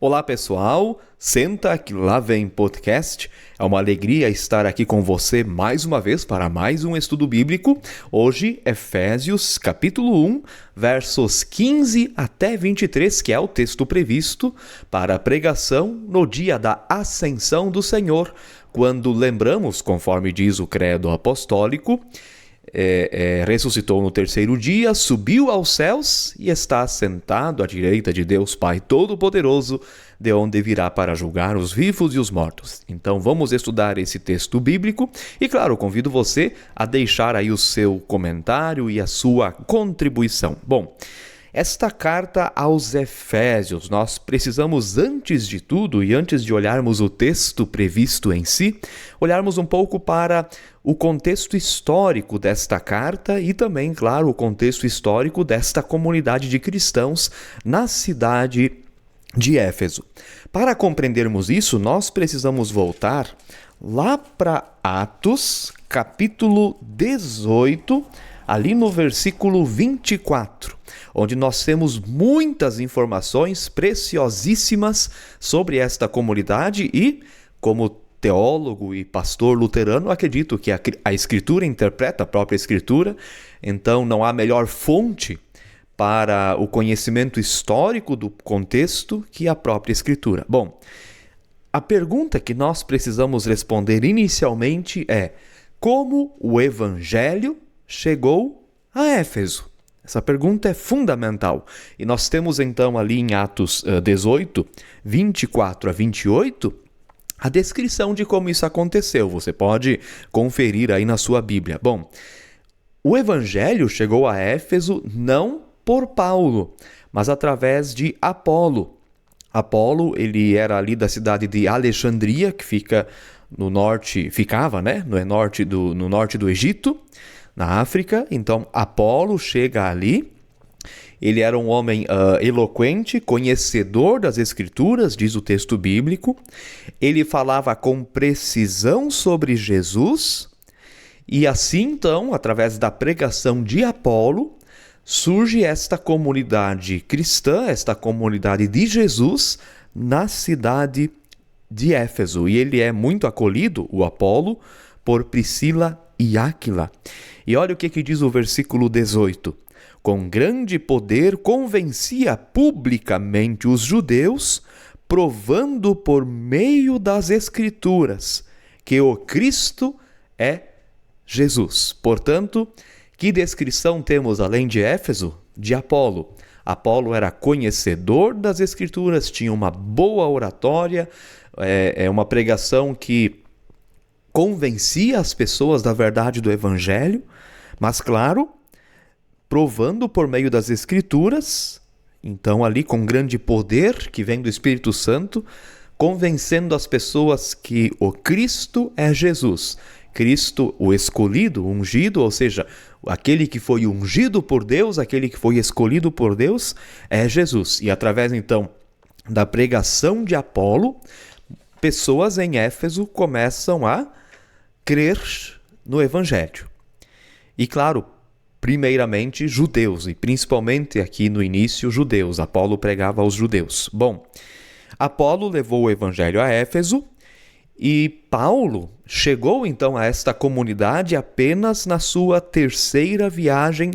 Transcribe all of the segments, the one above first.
Olá pessoal, senta que lá vem podcast. É uma alegria estar aqui com você mais uma vez para mais um estudo bíblico. Hoje, Efésios capítulo 1, versos 15 até 23, que é o texto previsto para a pregação no dia da Ascensão do Senhor, quando lembramos, conforme diz o credo apostólico, ressuscitou no terceiro dia, subiu aos céus e está sentado à direita de Deus Pai Todo-Poderoso, de onde virá para julgar os vivos e os mortos. Então vamos estudar esse texto bíblico e, claro, convido você a deixar aí o seu comentário e a sua contribuição. Bom, esta carta aos Efésios, nós precisamos, antes de tudo e antes de olharmos o texto previsto em si, olharmos um pouco para o contexto histórico desta carta e também, claro, o contexto histórico desta comunidade de cristãos na cidade de Éfeso. Para compreendermos isso, nós precisamos voltar lá para Atos, capítulo 18, ali no versículo 24, onde nós temos muitas informações preciosíssimas sobre esta comunidade e, como teólogo e pastor luterano, acredito que a Escritura interpreta a própria Escritura, então não há melhor fonte para o conhecimento histórico do contexto que a própria Escritura. Bom, a pergunta que nós precisamos responder inicialmente é: como o Evangelho chegou a Éfeso? Essa pergunta é fundamental. E nós temos então ali em Atos 18, 24 a 28, a descrição de como isso aconteceu. Você pode conferir aí na sua Bíblia. Bom, o Evangelho chegou a Éfeso não por Paulo, mas através de Apolo. Apolo, ele era ali da cidade de Alexandria, que fica no norte, no norte do Egito, na África. Então, Apolo chega ali. Ele era um homem eloquente, conhecedor das Escrituras, diz o texto bíblico. Ele falava com precisão sobre Jesus. E assim, então, através da pregação de Apolo, surge esta comunidade cristã, esta comunidade de Jesus, na cidade de Éfeso. E ele é muito acolhido, o Apolo, por Priscila e Áquila. E olha o que diz o versículo 18. Com grande poder convencia publicamente os judeus, provando por meio das Escrituras que o Cristo é Jesus. Portanto, que descrição temos além de Éfeso? De Apolo. Apolo era conhecedor das Escrituras, tinha uma boa oratória, uma pregação que convencia as pessoas da verdade do Evangelho, mas claro, provando por meio das Escrituras, então ali com grande poder que vem do Espírito Santo, convencendo as pessoas que o Cristo é Jesus. Cristo, o escolhido, ungido, ou seja, aquele que foi ungido por Deus, aquele que foi escolhido por Deus, é Jesus. E através então da pregação de Apolo, pessoas em Éfeso começam a crer no Evangelho. E claro, primeiramente judeus, e principalmente aqui no início judeus. Apolo pregava aos judeus. Bom, Apolo levou o Evangelho a Éfeso e Paulo chegou então a esta comunidade apenas na sua terceira viagem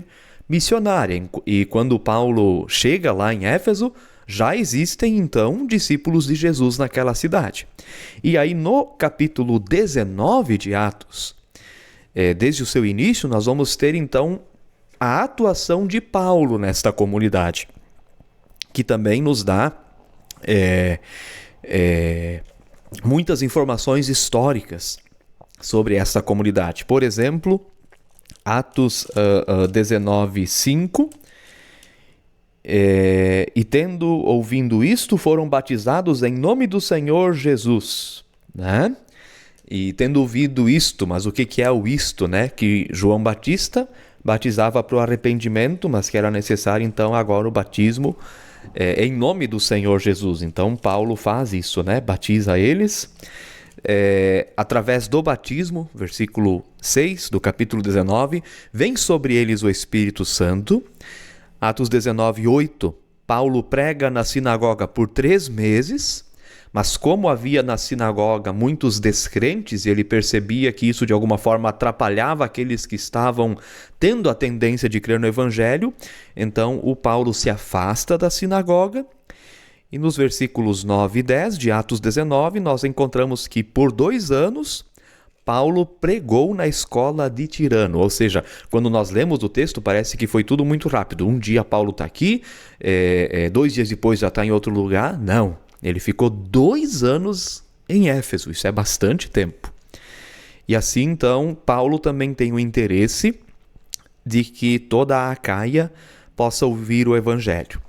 missionária. E quando Paulo chega lá em Éfeso, já existem então discípulos de Jesus naquela cidade. E aí no capítulo 19 de Atos, desde o seu início, nós vamos ter então a atuação de Paulo nesta comunidade, que também nos dá muitas informações históricas sobre essa comunidade. Por exemplo, Atos 19, 5. E tendo ouvido isto, foram batizados em nome do Senhor Jesus, né? E tendo ouvido isto, mas o que é o isto, né? Que João Batista batizava para o arrependimento, mas que era necessário então agora o batismo em nome do Senhor Jesus. Então Paulo faz isso, né? Batiza eles através do batismo, versículo 6 do capítulo 19, vem sobre eles o Espírito Santo. Atos 19, 8 Paulo prega na sinagoga por 3 meses, mas como havia na sinagoga muitos descrentes e ele percebia que isso de alguma forma atrapalhava aqueles que estavam tendo a tendência de crer no Evangelho, então o Paulo se afasta da sinagoga. E nos versículos 9 e 10 de Atos 19, nós encontramos que por 2 anos Paulo pregou na escola de Tirano. Ou seja, quando nós lemos o texto, parece que foi tudo muito rápido. Um dia Paulo está aqui, 2 dias depois já está em outro lugar. Não, ele ficou 2 anos em Éfeso. Isso é bastante tempo. E assim, então, Paulo também tem o interesse de que toda a Acaia possa ouvir o Evangelho.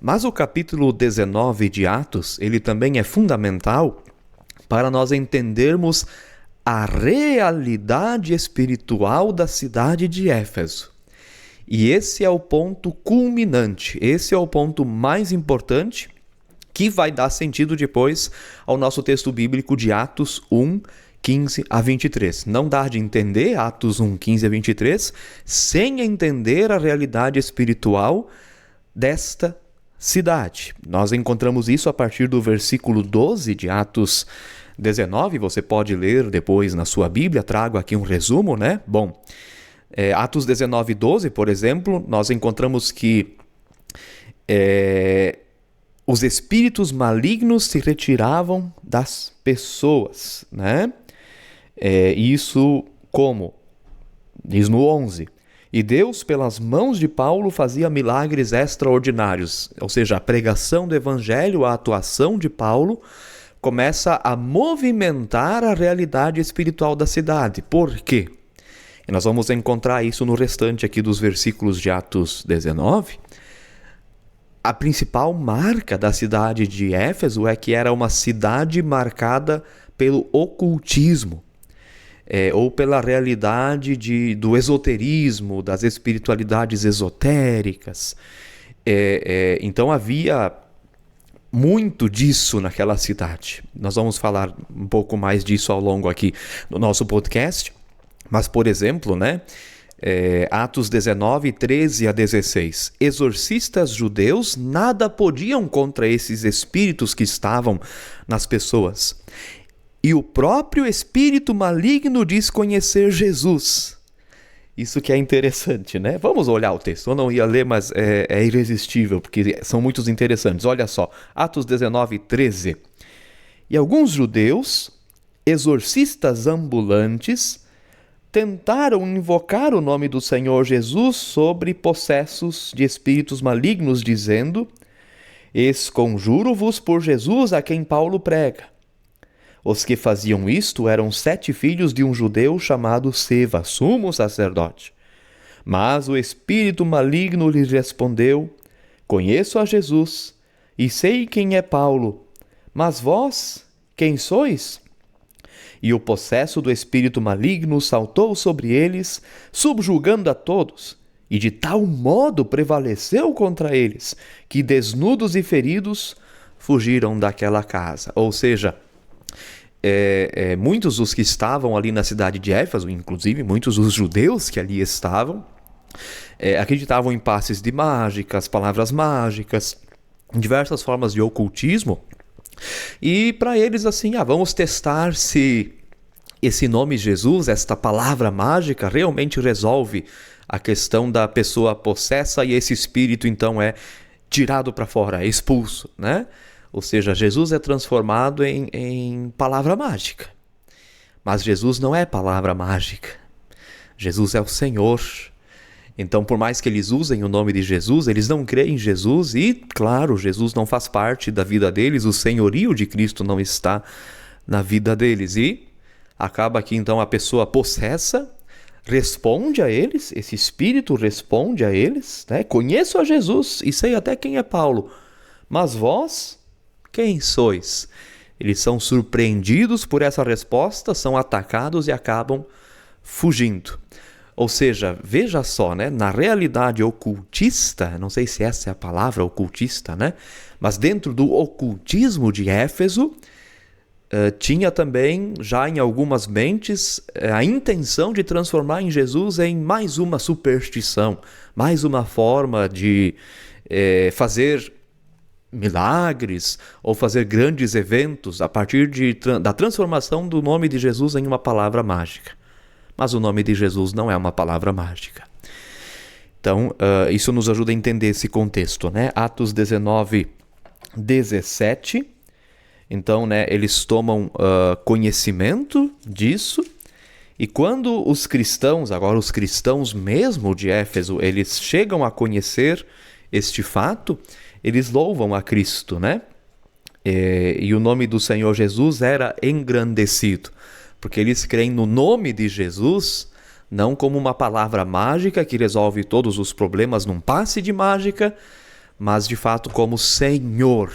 Mas o capítulo 19 de Atos, ele também é fundamental para nós entendermos a realidade espiritual da cidade de Éfeso. E esse é o ponto culminante, esse é o ponto mais importante que vai dar sentido depois ao nosso texto bíblico de Atos 1, 15 a 23. Não dá de entender Atos 1, 15 a 23 sem entender a realidade espiritual desta cidade. Nós encontramos isso a partir do versículo 12 de Atos 19, você pode ler depois na sua Bíblia, trago aqui um resumo, né? Bom, Atos 19, 12, por exemplo, nós encontramos que os espíritos malignos se retiravam das pessoas, né? Isso como? Diz no 11. E Deus, pelas mãos de Paulo, fazia milagres extraordinários. Ou seja, a pregação do Evangelho, a atuação de Paulo, começa a movimentar a realidade espiritual da cidade. Por quê? E nós vamos encontrar isso no restante aqui dos versículos de Atos 19. A principal marca da cidade de Éfeso é que era uma cidade marcada pelo ocultismo, ou pela realidade do esoterismo, das espiritualidades esotéricas. Então havia muito disso naquela cidade. Nós vamos falar um pouco mais disso ao longo aqui do nosso podcast. Mas, por exemplo, Atos 19, 13 a 16. Exorcistas judeus nada podiam contra esses espíritos que estavam nas pessoas. E o próprio espírito maligno diz conhecer Jesus. Isso que é interessante, né? Vamos olhar o texto. Eu não ia ler, mas é irresistível, porque são muitos interessantes. Olha só, Atos 19, 13. E alguns judeus, exorcistas ambulantes, tentaram invocar o nome do Senhor Jesus sobre possessos de espíritos malignos, dizendo: esconjuro-vos por Jesus a quem Paulo prega. Os que faziam isto eram 7 filhos de um judeu chamado Seva, sumo sacerdote. Mas o espírito maligno lhes respondeu: conheço a Jesus e sei quem é Paulo, mas vós, quem sois? E o possesso do espírito maligno saltou sobre eles, subjugando a todos, e de tal modo prevaleceu contra eles, que desnudos e feridos fugiram daquela casa. Ou seja, muitos dos que estavam ali na cidade de Éfeso, inclusive muitos dos judeus que ali estavam, acreditavam em passes de mágicas, palavras mágicas, diversas formas de ocultismo. E para eles assim, vamos testar se esse nome Jesus, esta palavra mágica, realmente resolve a questão da pessoa possessa e esse espírito então é tirado para fora, é expulso, né? Ou seja, Jesus é transformado em palavra mágica. Mas Jesus não é palavra mágica. Jesus é o Senhor. Então, por mais que eles usem o nome de Jesus, eles não creem em Jesus e, claro, Jesus não faz parte da vida deles, o senhorio de Cristo não está na vida deles. E acaba que, então, a pessoa possessa responde a eles, esse espírito responde a eles, né? Conheço a Jesus e sei até quem é Paulo, mas vós, quem sois? Eles são surpreendidos por essa resposta, são atacados e acabam fugindo. Ou seja, veja só, né? Na realidade ocultista, não sei se essa é a palavra, ocultista, né? Mas dentro do ocultismo de Éfeso, tinha também, já em algumas mentes, a intenção de transformar em Jesus em mais uma superstição, mais uma forma de fazer milagres ou fazer grandes eventos a partir da transformação do nome de Jesus em uma palavra mágica. Mas o nome de Jesus não é uma palavra mágica. Então, isso nos ajuda a entender esse contexto, né? Atos 19, 17. Então, né, eles tomam conhecimento disso. E quando os cristãos, agora os cristãos mesmo de Éfeso, eles chegam a conhecer este fato, eles louvam a Cristo, né? E o nome do Senhor Jesus era engrandecido, porque eles creem no nome de Jesus, não como uma palavra mágica que resolve todos os problemas num passe de mágica, mas de fato como Senhor.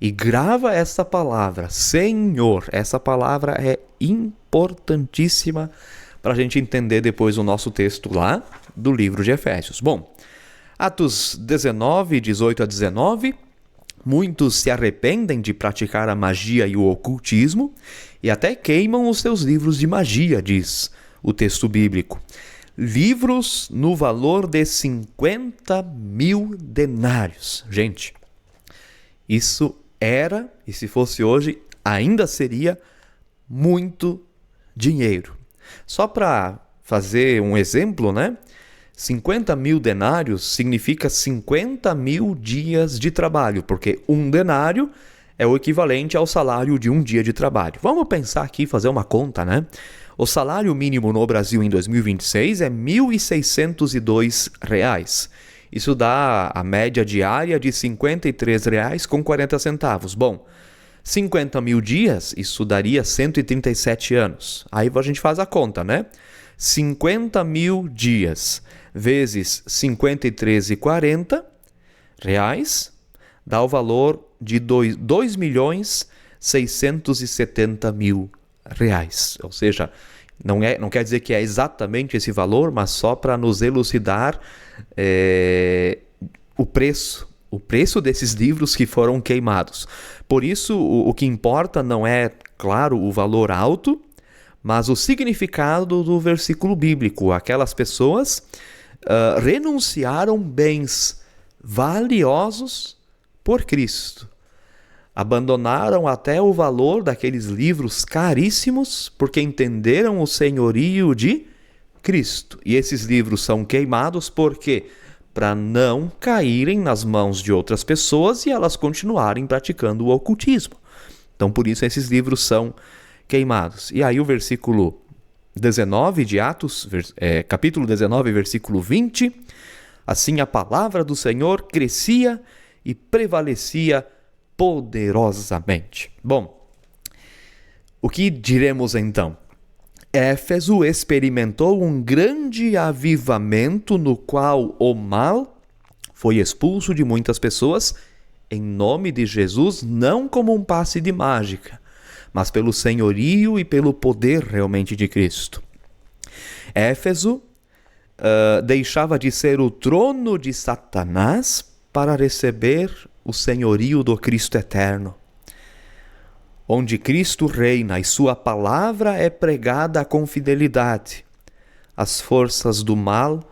E grava essa palavra, Senhor. Essa palavra é importantíssima para a gente entender depois o nosso texto lá do livro de Efésios. Bom, Atos 19, 18 a 19, muitos se arrependem de praticar a magia e o ocultismo e até queimam os seus livros de magia, diz o texto bíblico. Livros no valor de 50.000 denários. Gente, isso era, e se fosse hoje, ainda seria muito dinheiro. Só para fazer um exemplo, né? 50.000 denários significa 50.000 dias de trabalho, porque um denário é o equivalente ao salário de um dia de trabalho. Vamos pensar aqui, fazer uma conta, né? O salário mínimo no Brasil em 2026 é R$ 1.602. Isso dá a média diária de R$ 53,40. Bom, 50.000 dias, isso daria 137 anos. Aí a gente faz a conta, né? 50.000 dias vezes R$ 53,40 dá o valor de R$ 2.670.000. Ou seja, não quer dizer que é exatamente esse valor, mas só para nos elucidar o preço desses livros que foram queimados. Por isso, o que importa não é, claro, o valor alto, mas o significado do versículo bíblico. Aquelas pessoas renunciaram bens valiosos por Cristo. Abandonaram até o valor daqueles livros caríssimos porque entenderam o senhorio de Cristo. E esses livros são queimados porque para não caírem nas mãos de outras pessoas e elas continuarem praticando o ocultismo. Então, por isso, esses livros são queimados. E aí o versículo 19 de Atos, capítulo 19, versículo 20, assim a palavra do Senhor crescia e prevalecia poderosamente. Bom, o que diremos então? Éfeso experimentou um grande avivamento no qual o mal foi expulso de muitas pessoas em nome de Jesus, não como um passe de mágica, mas pelo senhorio e pelo poder realmente de Cristo. Éfeso deixava de ser o trono de Satanás para receber o senhorio do Cristo eterno. Onde Cristo reina e sua palavra é pregada com fidelidade, as forças do mal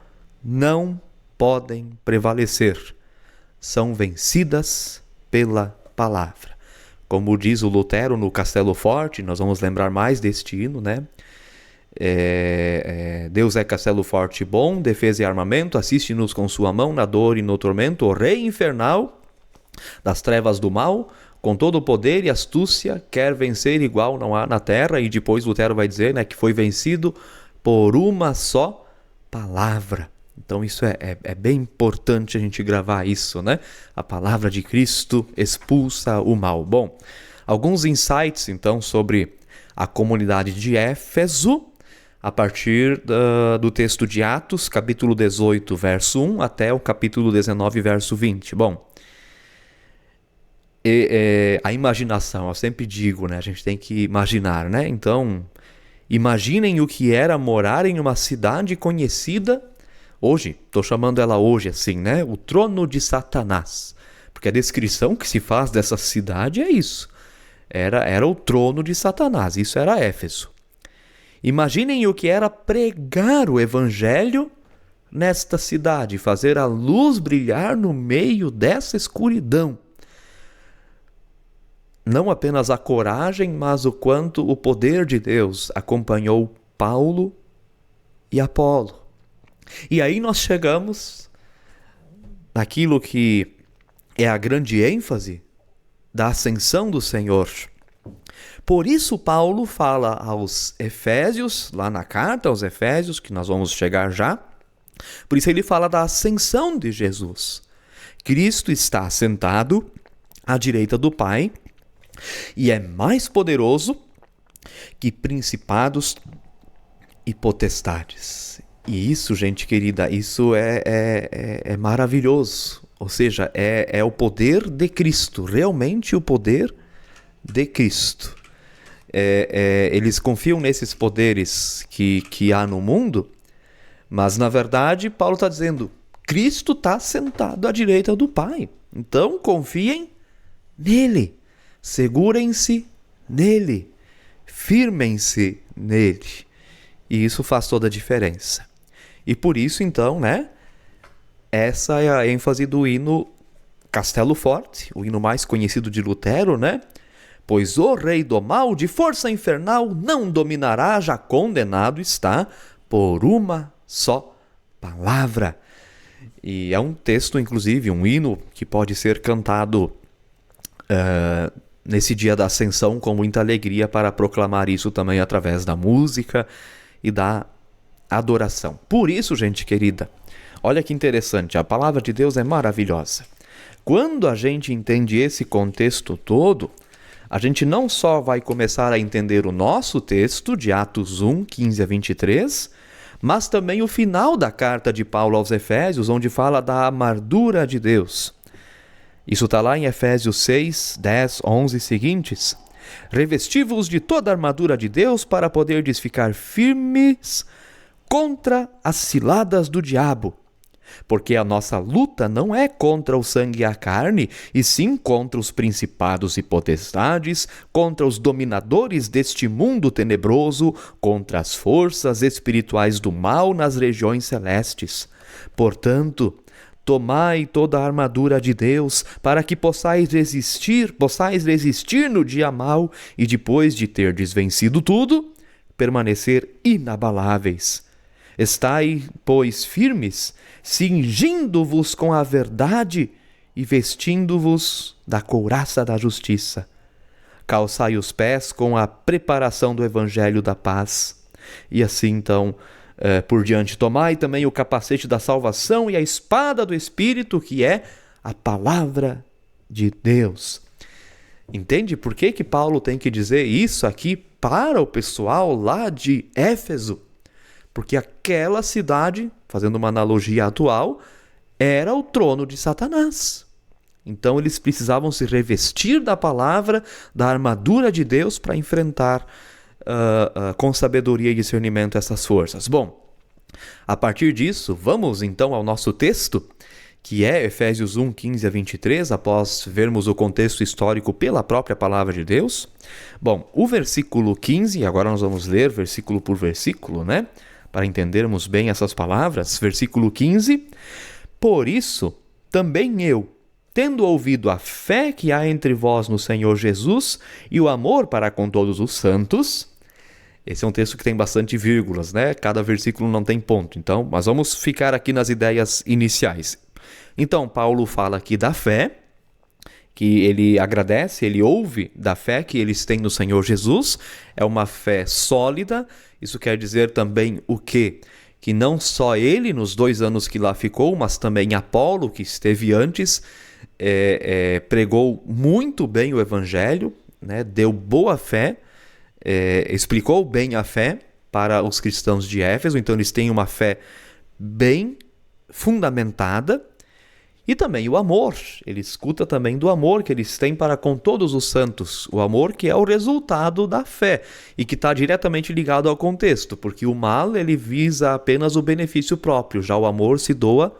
não podem prevalecer, são vencidas pela palavra. Como diz o Lutero no Castelo Forte, nós vamos lembrar mais deste hino, né? Deus é castelo forte e bom, defesa e armamento, assiste-nos com sua mão na dor e no tormento, o rei infernal das trevas do mal, com todo o poder e astúcia, quer vencer igual não há na terra. E depois Lutero vai dizer, né, que foi vencido por uma só palavra. Então isso é bem importante a gente gravar isso, né? A palavra de Cristo expulsa o mal. Bom, alguns insights então sobre a comunidade de Éfeso, a partir do texto de Atos, capítulo 18, verso 1, até o capítulo 19, verso 20. Bom, a imaginação, eu sempre digo, né? A gente tem que imaginar, né? Então, imaginem o que era morar em uma cidade conhecida, hoje, estou chamando ela hoje assim, né? O trono de Satanás. Porque a descrição que se faz dessa cidade é isso. Era o trono de Satanás, isso era Éfeso. Imaginem o que era pregar o evangelho nesta cidade, fazer a luz brilhar no meio dessa escuridão. não apenas a coragem, mas o quanto o poder de Deus acompanhou Paulo e Apolo. E aí nós chegamos naquilo que é a grande ênfase da ascensão do Senhor. Por isso Paulo fala aos Efésios, lá na carta aos Efésios, que nós vamos chegar já, por isso ele fala da ascensão de Jesus. Cristo está sentado à direita do Pai e é mais poderoso que principados e potestades. E isso, gente querida, isso é maravilhoso. Ou seja, é o poder de Cristo, realmente o poder de Cristo. Eles confiam nesses poderes que há no mundo, mas na verdade Paulo está dizendo, Cristo está sentado à direita do Pai. Então confiem nele, segurem-se nele, firmem-se nele. E isso faz toda a diferença. E por isso então, essa é a ênfase do hino Castelo Forte, o hino mais conhecido de Lutero, Pois o rei do mal de força infernal não dominará, já condenado está por uma só palavra. E é um texto, inclusive, um hino que pode ser cantado nesse dia da Ascensão com muita alegria para proclamar isso também através da música e da adoração. Por isso, gente querida, olha que interessante, a palavra de Deus é maravilhosa. Quando a gente entende esse contexto todo, a gente não só vai começar a entender o nosso texto de Atos 1, 15 a 23, mas também o final da carta de Paulo aos Efésios, onde fala da amargura de Deus. Isso está lá em Efésios 6, 10, 11 e seguintes. Revesti-vos de toda a armadura de Deus para poderdes ficar firmes contra as ciladas do diabo. Porque a nossa luta não é contra o sangue e a carne, e sim contra os principados e potestades, contra os dominadores deste mundo tenebroso, contra as forças espirituais do mal nas regiões celestes. Portanto, tomai toda a armadura de Deus, para que possais resistir no dia mau, e depois de terdes vencido tudo, permanecer inabaláveis. Estai, pois, firmes, cingindo-vos com a verdade e vestindo-vos da couraça da justiça. Calçai os pés com a preparação do evangelho da paz. E assim, então, por diante, tomai também o capacete da salvação e a espada do Espírito, que é a palavra de Deus. Entende por que Paulo tem que dizer isso aqui para o pessoal lá de Éfeso? Porque aquela cidade, fazendo uma analogia atual, era o trono de Satanás. Então eles precisavam se revestir da palavra, da armadura de Deus para enfrentar com sabedoria e discernimento essas forças. Bom, a partir disso, vamos então ao nosso texto, que é Efésios 1, 15 a 23, após vermos o contexto histórico pela própria palavra de Deus. Bom, o versículo 15, agora nós vamos ler versículo por versículo, para entendermos bem essas palavras. Versículo 15, por isso, também eu, tendo ouvido a fé que há entre vós no Senhor Jesus e o amor para com todos os santos. Esse é um texto que tem bastante vírgulas, Cada versículo não tem ponto, então, mas vamos ficar aqui nas ideias iniciais. Então, Paulo fala aqui da fé, que ele agradece, ele ouve da fé que eles têm no Senhor Jesus. É uma fé sólida. Isso quer dizer também o quê? Que não só ele, nos 2 anos que lá ficou, mas também Apolo, que esteve antes, pregou muito bem o evangelho, deu boa fé, explicou bem a fé para os cristãos de Éfeso. Então eles têm uma fé bem fundamentada. E também o amor, ele escuta também do amor que eles têm para com todos os santos, o amor que é o resultado da fé e que está diretamente ligado ao contexto, porque o mal ele visa apenas o benefício próprio, já o amor se doa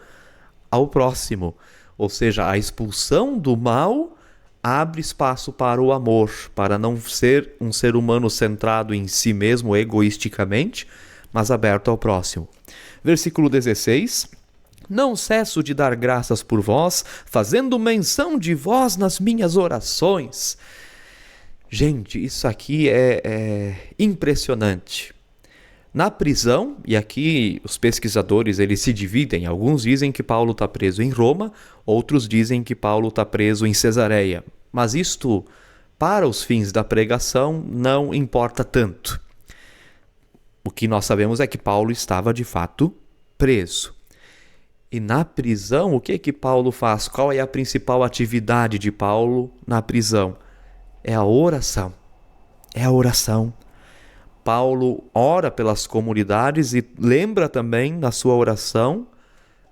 ao próximo, ou seja, a expulsão do mal abre espaço para o amor, para não ser um ser humano centrado em si mesmo egoisticamente, mas aberto ao próximo. Versículo 16... Não cesso de dar graças por vós, fazendo menção de vós nas minhas orações. Gente, isso aqui é impressionante. Na prisão, e aqui os pesquisadores eles se dividem, alguns dizem que Paulo está preso em Roma, outros dizem que Paulo está preso em Cesareia. Mas isto, para os fins da pregação, não importa tanto. O que nós sabemos é que Paulo estava de fato preso. E na prisão, o que Paulo faz? Qual é a principal atividade de Paulo na prisão? É a oração. É a oração. Paulo ora pelas comunidades e lembra também na sua oração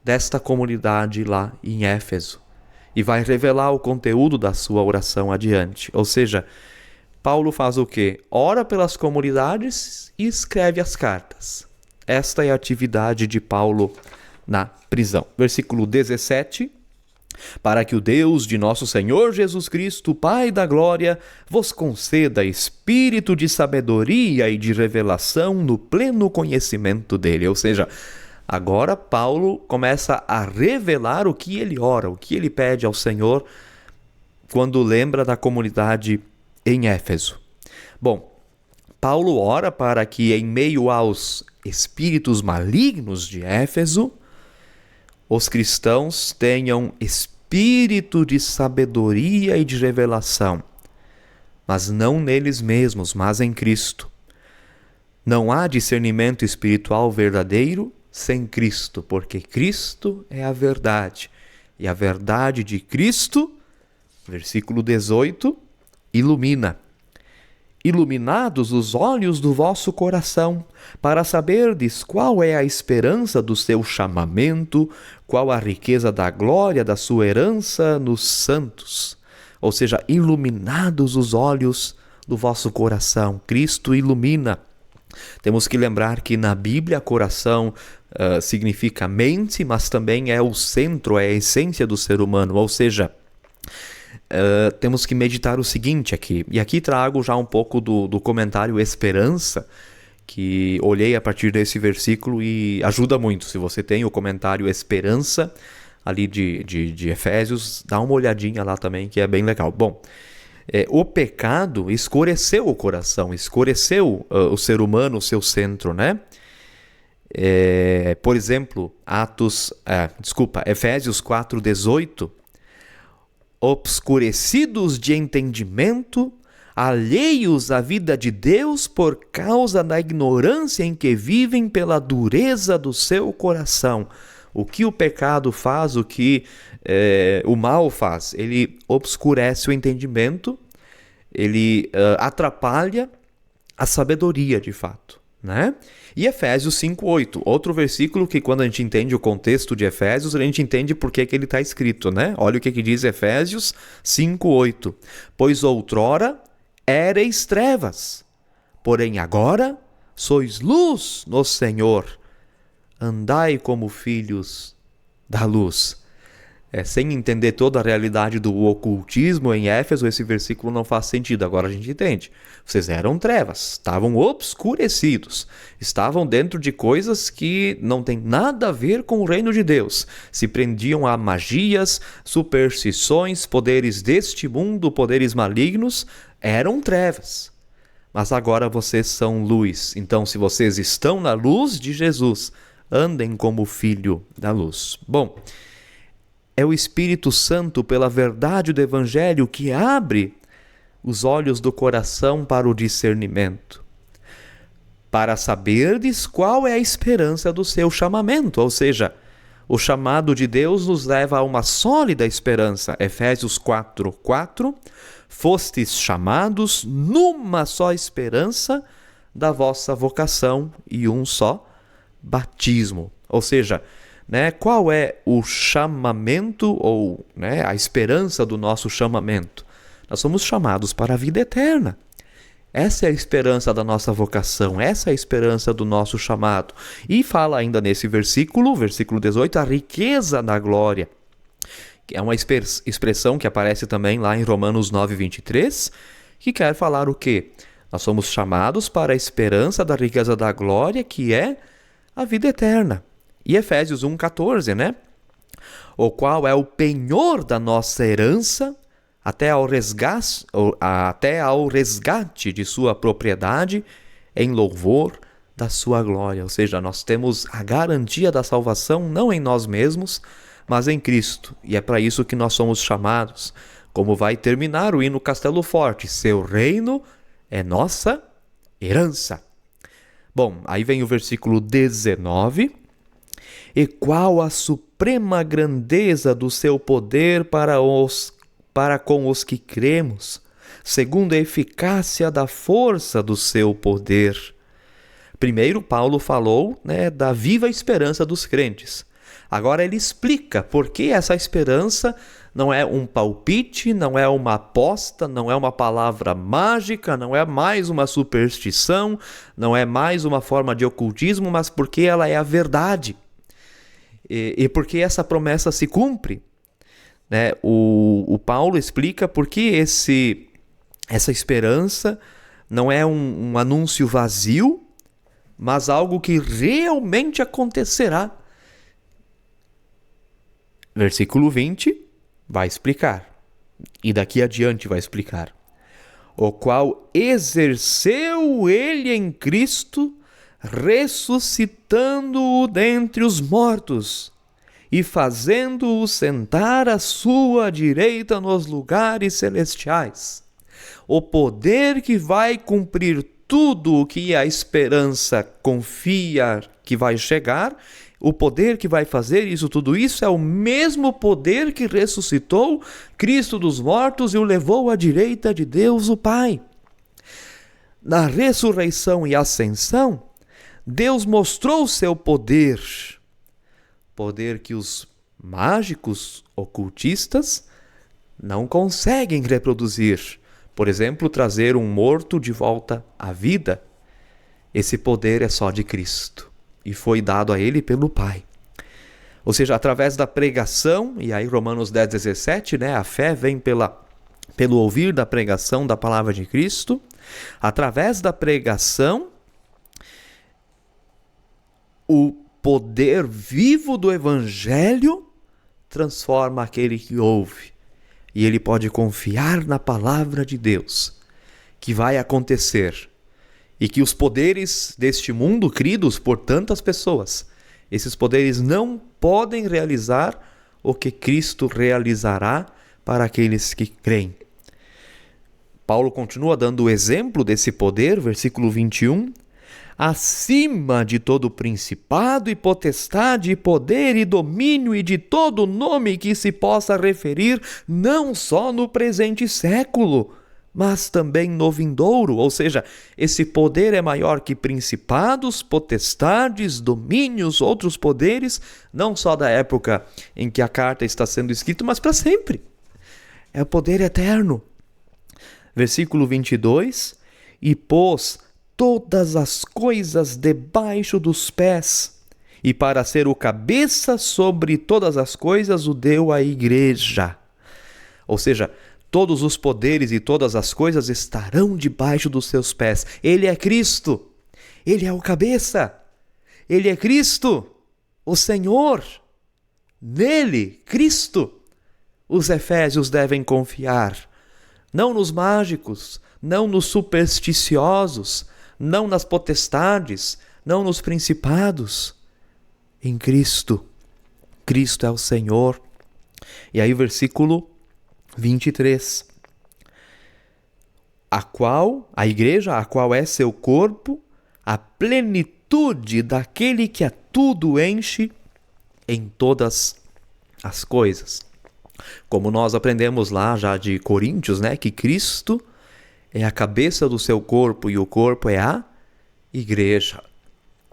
desta comunidade lá em Éfeso. E vai revelar o conteúdo da sua oração adiante. Ou seja, Paulo faz o quê? Ora pelas comunidades e escreve as cartas. Esta é a atividade de Paulo na prisão. Versículo 17. Para que o Deus de nosso Senhor Jesus Cristo, Pai da glória, vos conceda espírito de sabedoria e de revelação no pleno conhecimento dele. Ou seja, agora Paulo começa a revelar o que ele ora, o que ele pede ao Senhor quando lembra da comunidade em Éfeso. Bom, Paulo ora para que em meio aos espíritos malignos de Éfeso, os cristãos tenham espírito de sabedoria e de revelação, mas não neles mesmos, mas em Cristo. Não há discernimento espiritual verdadeiro sem Cristo, porque Cristo é a verdade. E a verdade de Cristo, versículo 18, ilumina. Iluminados os olhos do vosso coração, para saberdes qual é a esperança do seu chamamento, qual a riqueza da glória da sua herança nos santos. Ou seja, iluminados os olhos do vosso coração. Cristo ilumina. Temos que lembrar que na Bíblia coração significa mente, mas também é o centro, é a essência do ser humano. Ou seja, temos que meditar o seguinte aqui, e aqui trago já um pouco do comentário Esperança, que olhei a partir desse versículo e ajuda muito. Se você tem o comentário Esperança ali de Efésios, dá uma olhadinha lá também, que é bem legal. Bom, o pecado escureceu o coração, escureceu o ser humano, o seu centro, né? Por exemplo, Efésios 4:18, obscurecidos de entendimento, alheios à vida de Deus por causa da ignorância em que vivem pela dureza do seu coração. O que o pecado faz, o que o mal faz? Ele obscurece o entendimento, ele atrapalha a sabedoria de fato, né? E Efésios 5:8, outro versículo que quando a gente entende o contexto de Efésios, a gente entende por que ele está escrito, né? Olha o que diz Efésios 5:8. Pois outrora éreis trevas, porém agora sois luz no Senhor. Andai como filhos da luz. Sem entender toda a realidade do ocultismo em Éfeso, esse versículo não faz sentido. Agora a gente entende. Vocês eram trevas, estavam obscurecidos, estavam dentro de coisas que não têm nada a ver com o reino de Deus. Se prendiam a magias, superstições, poderes deste mundo, poderes malignos, eram trevas. Mas agora vocês são luz. Então, se vocês estão na luz de Jesus, andem como filho da luz. Bom, é o Espírito Santo, pela verdade do Evangelho, que abre os olhos do coração para o discernimento, para saberdes qual é a esperança do seu chamamento. Ou seja, o chamado de Deus nos leva a uma sólida esperança. Efésios 4:4, fostes chamados numa só esperança da vossa vocação e um só batismo. Ou seja, qual é o chamamento ou a esperança do nosso chamamento? Nós somos chamados para a vida eterna. Essa é a esperança da nossa vocação, essa é a esperança do nosso chamado. E fala ainda nesse versículo 18, a riqueza da glória, que é uma expressão que aparece também lá em Romanos 9:23, que quer falar o quê? Nós somos chamados para a esperança da riqueza da glória, que é a vida eterna. E Efésios 1:14, o qual é o penhor da nossa herança, até ao resgate de sua propriedade em louvor da sua glória. Ou seja, nós temos a garantia da salvação não em nós mesmos, mas em Cristo. E é para isso que nós somos chamados. Como vai terminar o hino Castelo Forte, seu reino é nossa herança. Bom, aí vem o versículo 19. E qual a suprema grandeza do seu poder para com os que cremos, segundo a eficácia da força do seu poder. Primeiro, Paulo falou, da viva esperança dos crentes. Agora ele explica por que essa esperança não é um palpite, não é uma aposta, não é uma palavra mágica, não é mais uma superstição, não é mais uma forma de ocultismo, mas porque ela é a verdade. E porque essa promessa se cumpre. O Paulo explica por que essa esperança não é um anúncio vazio, mas algo que realmente acontecerá. Versículo 20 vai explicar, e daqui adiante vai explicar. O qual exerceu ele em Cristo, ressuscitando-o dentre os mortos, e fazendo-o sentar à sua direita nos lugares celestiais. O poder que vai cumprir tudo o que a esperança confia que vai chegar, o poder que vai fazer tudo isso é o mesmo poder que ressuscitou Cristo dos mortos e o levou à direita de Deus o Pai. Na ressurreição e ascensão, Deus mostrou o seu poder que os mágicos ocultistas não conseguem reproduzir. Por exemplo, trazer um morto de volta à vida. Esse poder é só de Cristo e foi dado a ele pelo Pai. Ou seja, através da pregação, e aí Romanos 10:17, a fé vem pelo ouvir da pregação da palavra de Cristo. Através da pregação, o poder vivo do Evangelho transforma aquele que ouve. E ele pode confiar na palavra de Deus, que vai acontecer. E que os poderes deste mundo, cridos por tantas pessoas, esses poderes não podem realizar o que Cristo realizará para aqueles que creem. Paulo continua dando o exemplo desse poder, versículo 21. Acima de todo principado e potestade, e poder e domínio e de todo nome que se possa referir, não só no presente século, mas também no vindouro. Ou seja, esse poder é maior que principados, potestades, domínios, outros poderes, não só da época em que a carta está sendo escrita, mas para sempre. É o poder eterno. Versículo 22. E pôs todas as coisas debaixo dos pés, e para ser o cabeça sobre todas as coisas o deu à igreja. Ou seja, todos os poderes e todas as coisas estarão debaixo dos seus pés. Ele é Cristo. Ele é o cabeça. Ele é Cristo, o Senhor. Nele, Cristo, os efésios devem confiar. Não nos mágicos, não nos supersticiosos, não nas potestades, não nos principados. Em Cristo. Cristo é o Senhor. E aí o versículo 23. A igreja, a qual é seu corpo, a plenitude daquele que a tudo enche em todas as coisas. Como nós aprendemos lá já de Coríntios, que Cristo é a cabeça do seu corpo e o corpo é a igreja.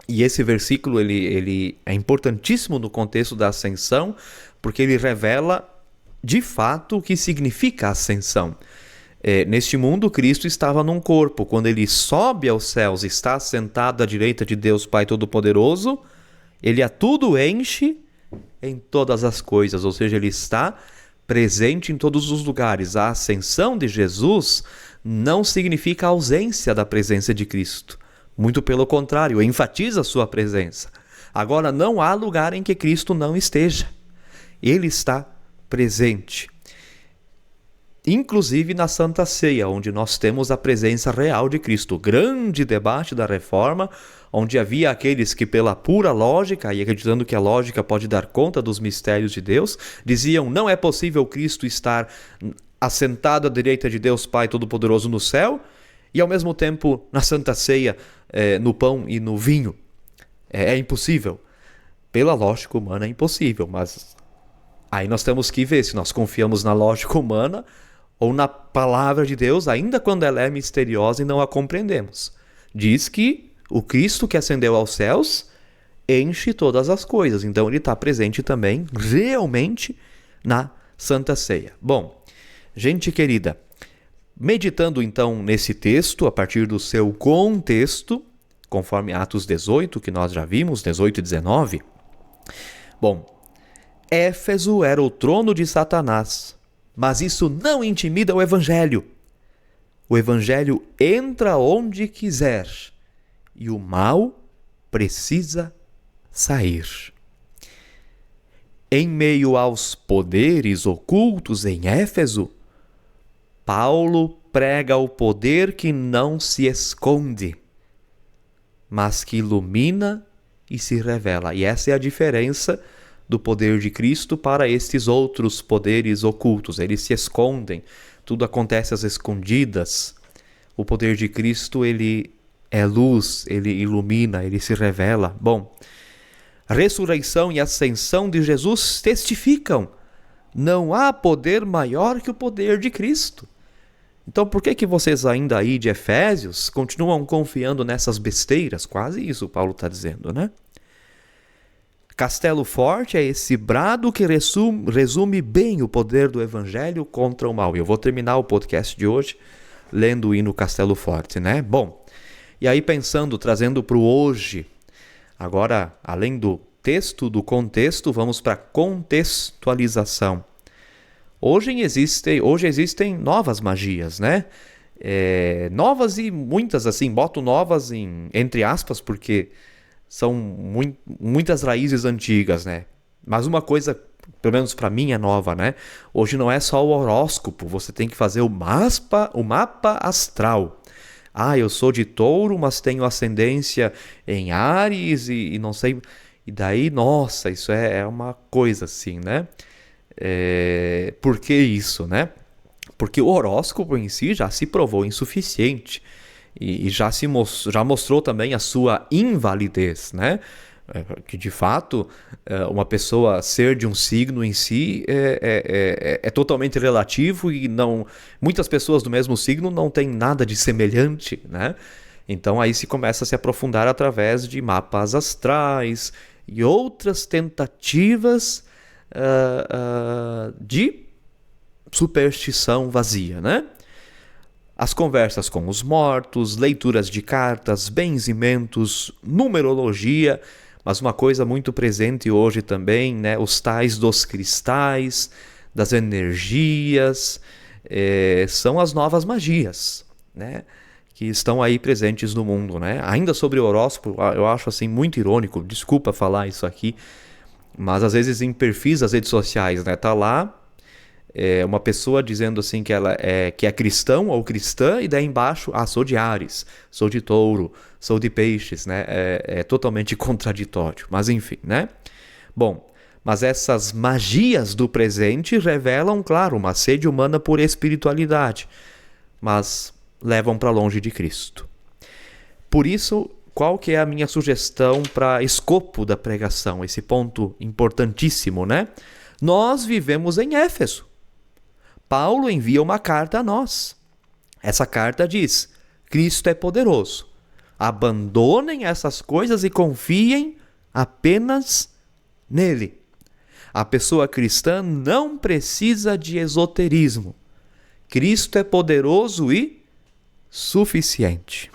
E esse versículo ele é importantíssimo no contexto da ascensão, porque ele revela de fato o que significa a ascensão. Neste mundo, Cristo estava num corpo. Quando ele sobe aos céus, está sentado à direita de Deus Pai Todo-Poderoso, ele a tudo enche em todas as coisas, ou seja, ele está presente em todos os lugares. A ascensão de Jesus não significa a ausência da presença de Cristo. Muito pelo contrário, enfatiza a sua presença. Agora, não há lugar em que Cristo não esteja. Ele está presente. inclusive na Santa Ceia, onde nós temos a presença real de Cristo. O grande debate da Reforma, onde havia aqueles que pela pura lógica, e acreditando que a lógica pode dar conta dos mistérios de Deus, diziam: não é possível Cristo estar assentado à direita de Deus Pai Todo-Poderoso no céu, e ao mesmo tempo na Santa Ceia, no pão e no vinho. É impossível. Pela lógica humana é impossível, mas aí nós temos que ver se nós confiamos na lógica humana ou na palavra de Deus, ainda quando ela é misteriosa e não a compreendemos. Diz que o Cristo que ascendeu aos céus enche todas as coisas, então ele está presente também, realmente, na Santa Ceia. Bom, gente querida, meditando então nesse texto, a partir do seu contexto, conforme Atos 18, que nós já vimos, 18 e 19, bom, Éfeso era o trono de Satanás, mas isso não intimida o Evangelho. O Evangelho entra onde quiser e o mal precisa sair. Em meio aos poderes ocultos em Éfeso, Paulo prega o poder que não se esconde, mas que ilumina e se revela. E essa é a diferença do poder de Cristo para estes outros poderes ocultos. Eles se escondem, tudo acontece às escondidas. O poder de Cristo, ele é luz, ele ilumina, ele se revela. Bom, a ressurreição e a ascensão de Jesus testificam: não há poder maior que o poder de Cristo. Então por que vocês ainda aí de Efésios continuam confiando nessas besteiras? Quase isso Paulo está dizendo, né? Castelo forte é esse brado que resume bem o poder do Evangelho contra o mal. E eu vou terminar o podcast de hoje lendo o hino Castelo Forte, né? Bom, e aí pensando, trazendo para o hoje, agora, além do texto, do contexto, vamos para a contextualização. Hoje existem novas magias, né? Novas e muitas, assim, boto novas entre aspas, porque são muitas raízes antigas, né? Mas uma coisa, pelo menos para mim, é nova, né? Hoje não é só o horóscopo, você tem que fazer o mapa astral. Ah, eu sou de Touro, mas tenho ascendência em Áries e não sei... E daí, nossa, isso é uma coisa assim, né? Por que isso, né? Porque o horóscopo em si já se provou insuficiente. E já mostrou também a sua invalidez, né? Que de fato uma pessoa ser de um signo em si é totalmente relativo e muitas pessoas do mesmo signo não têm nada de semelhante, né? Então aí se começa a se aprofundar através de mapas astrais e outras tentativas de superstição vazia, né? As conversas com os mortos, leituras de cartas, benzimentos, numerologia, mas uma coisa muito presente hoje também, né? Os tais dos cristais, das energias, são as novas magias, né? Que estão aí presentes no mundo, né? Ainda sobre o horóscopo, eu acho assim muito irônico, desculpa falar isso aqui, mas às vezes em perfis das redes sociais, né? Tá lá uma pessoa dizendo assim que ela que é cristão ou cristã, e daí embaixo, sou de Áries, sou de Touro, sou de Peixes, né? É totalmente contraditório, mas enfim, né? Bom, mas essas magias do presente revelam, claro, uma sede humana por espiritualidade, mas levam para longe de Cristo. Por isso, qual que é a minha sugestão para escopo da pregação? Esse ponto importantíssimo, né? Nós vivemos em Éfeso. Paulo envia uma carta a nós. Essa carta diz: Cristo é poderoso. Abandonem essas coisas e confiem apenas nele. A pessoa cristã não precisa de esoterismo. Cristo é poderoso e suficiente.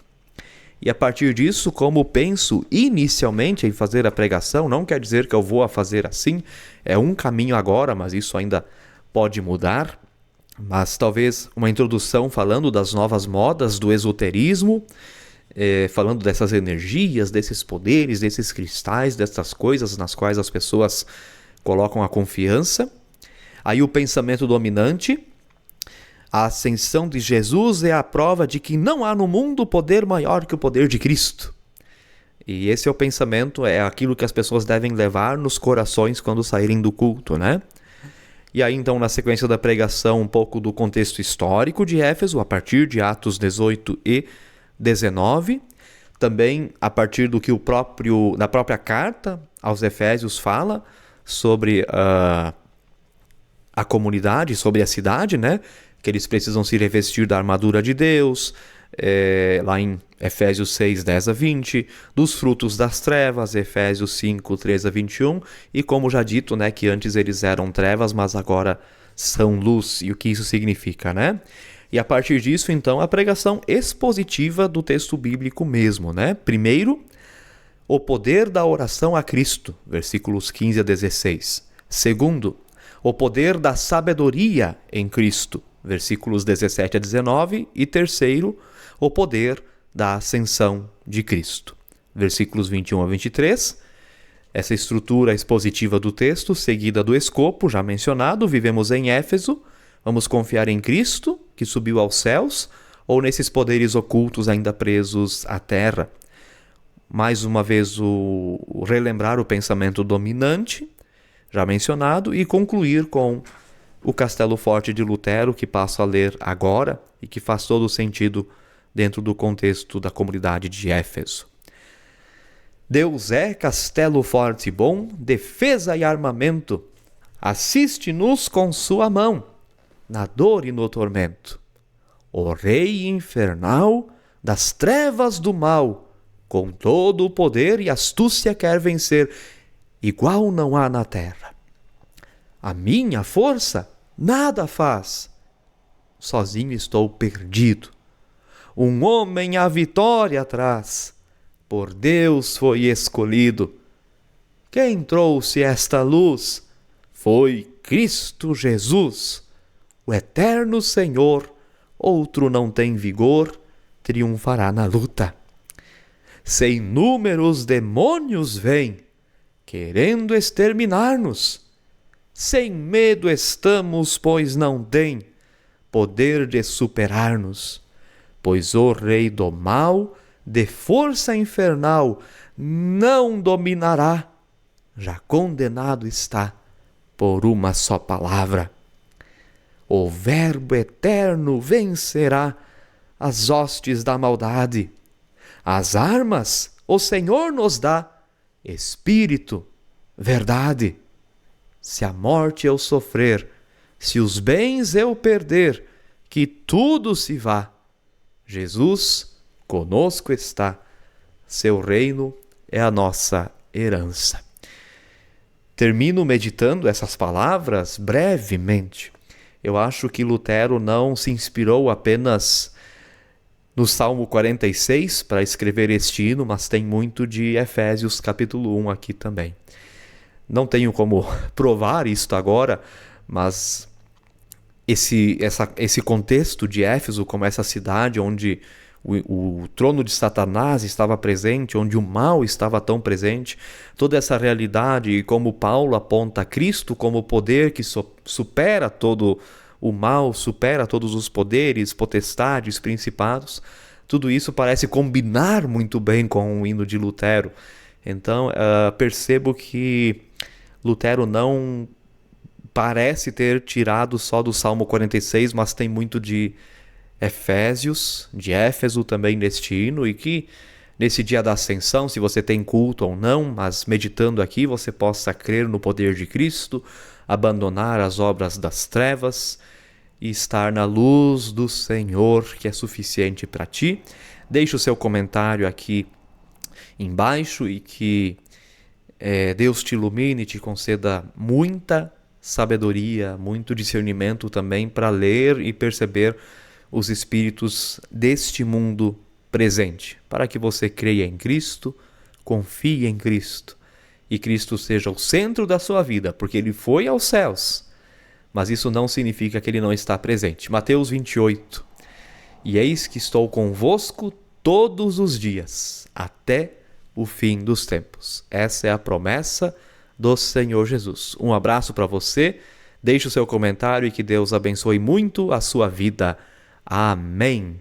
E a partir disso, como penso inicialmente em fazer a pregação, não quer dizer que eu vou a fazer assim, é um caminho agora, mas isso ainda pode mudar. Mas talvez uma introdução falando das novas modas do esoterismo, falando dessas energias, desses poderes, desses cristais, dessas coisas nas quais as pessoas colocam a confiança. Aí o pensamento dominante, A ascensão de Jesus é a prova de que não há no mundo poder maior que o poder de Cristo. E esse é o pensamento, é aquilo que as pessoas devem levar nos corações quando saírem do culto, né? E aí, então, na sequência da pregação, um pouco do contexto histórico de Éfeso, a partir de Atos 18 e 19. Também a partir do que da própria carta aos Efésios fala sobre a comunidade, sobre a cidade, né? Que eles precisam se revestir da armadura de Deus, lá em Efésios 6, 10 a 20, dos frutos das trevas, Efésios 5, 13 a 21, e como já dito, né, que antes eles eram trevas, mas agora são luz, e o que isso significa, né? E a partir disso, então, a pregação expositiva do texto bíblico mesmo, né? Primeiro, o poder da oração a Cristo, versículos 15 a 16. Segundo, o poder da sabedoria em Cristo, versículos 17 a 19. E terceiro, o poder da ascensão de Cristo, versículos 21 a 23. Essa estrutura expositiva do texto, seguida do escopo já mencionado, vivemos em Éfeso, vamos confiar em Cristo, que subiu aos céus, ou nesses poderes ocultos ainda presos à terra. Mais uma vez, relembrar o pensamento dominante, já mencionado, e concluir com o Castelo Forte de Lutero, que passo a ler agora e que faz todo o sentido dentro do contexto da comunidade de Éfeso. Deus é castelo forte e bom, defesa e armamento. Assiste-nos com sua mão, na dor e no tormento. O rei infernal das trevas do mal, com todo o poder e astúcia quer vencer, igual não há na terra. A minha força nada faz, sozinho estou perdido. Um homem a vitória traz, por Deus foi escolhido. Quem trouxe esta luz foi Cristo Jesus. O eterno Senhor, outro não tem vigor, triunfará na luta. Sem números demônios vêm, querendo exterminar-nos. Sem medo estamos, pois não tem poder de superar-nos. Pois o rei do mal, de força infernal, não dominará, já condenado está por uma só palavra. O Verbo eterno vencerá as hostes da maldade. As armas o Senhor nos dá, Espírito, verdade. Se a morte eu sofrer, se os bens eu perder, que tudo se vá. Jesus conosco está, seu reino é a nossa herança. Termino meditando essas palavras brevemente. Eu acho que Lutero não se inspirou apenas no Salmo 46 para escrever este hino, mas tem muito de Efésios capítulo 1 aqui também. Não tenho como provar isto agora, mas esse contexto de Éfeso como essa cidade onde o trono de Satanás estava presente, onde o mal estava tão presente, toda essa realidade e como Paulo aponta Cristo como poder que supera todo o mal, supera todos os poderes, potestades, principados, tudo isso parece combinar muito bem com o hino de Lutero. Então percebo que Lutero não parece ter tirado só do Salmo 46, mas tem muito de Efésios, de Éfeso também neste hino, e que nesse dia da ascensão, se você tem culto ou não, mas meditando aqui, você possa crer no poder de Cristo, abandonar as obras das trevas e estar na luz do Senhor, que é suficiente para ti. Deixe o seu comentário aqui embaixo e que Deus te ilumine e te conceda muita sabedoria, muito discernimento também para ler e perceber os espíritos deste mundo presente, para que você creia em Cristo, confie em Cristo e Cristo seja o centro da sua vida, porque Ele foi aos céus, mas isso não significa que Ele não está presente. Mateus 28. E eis que estou convosco todos os dias, até o fim dos tempos. Essa é a promessa do Senhor Jesus. Um abraço para você, Deixe o seu comentário e que Deus abençoe muito a sua vida. Amém.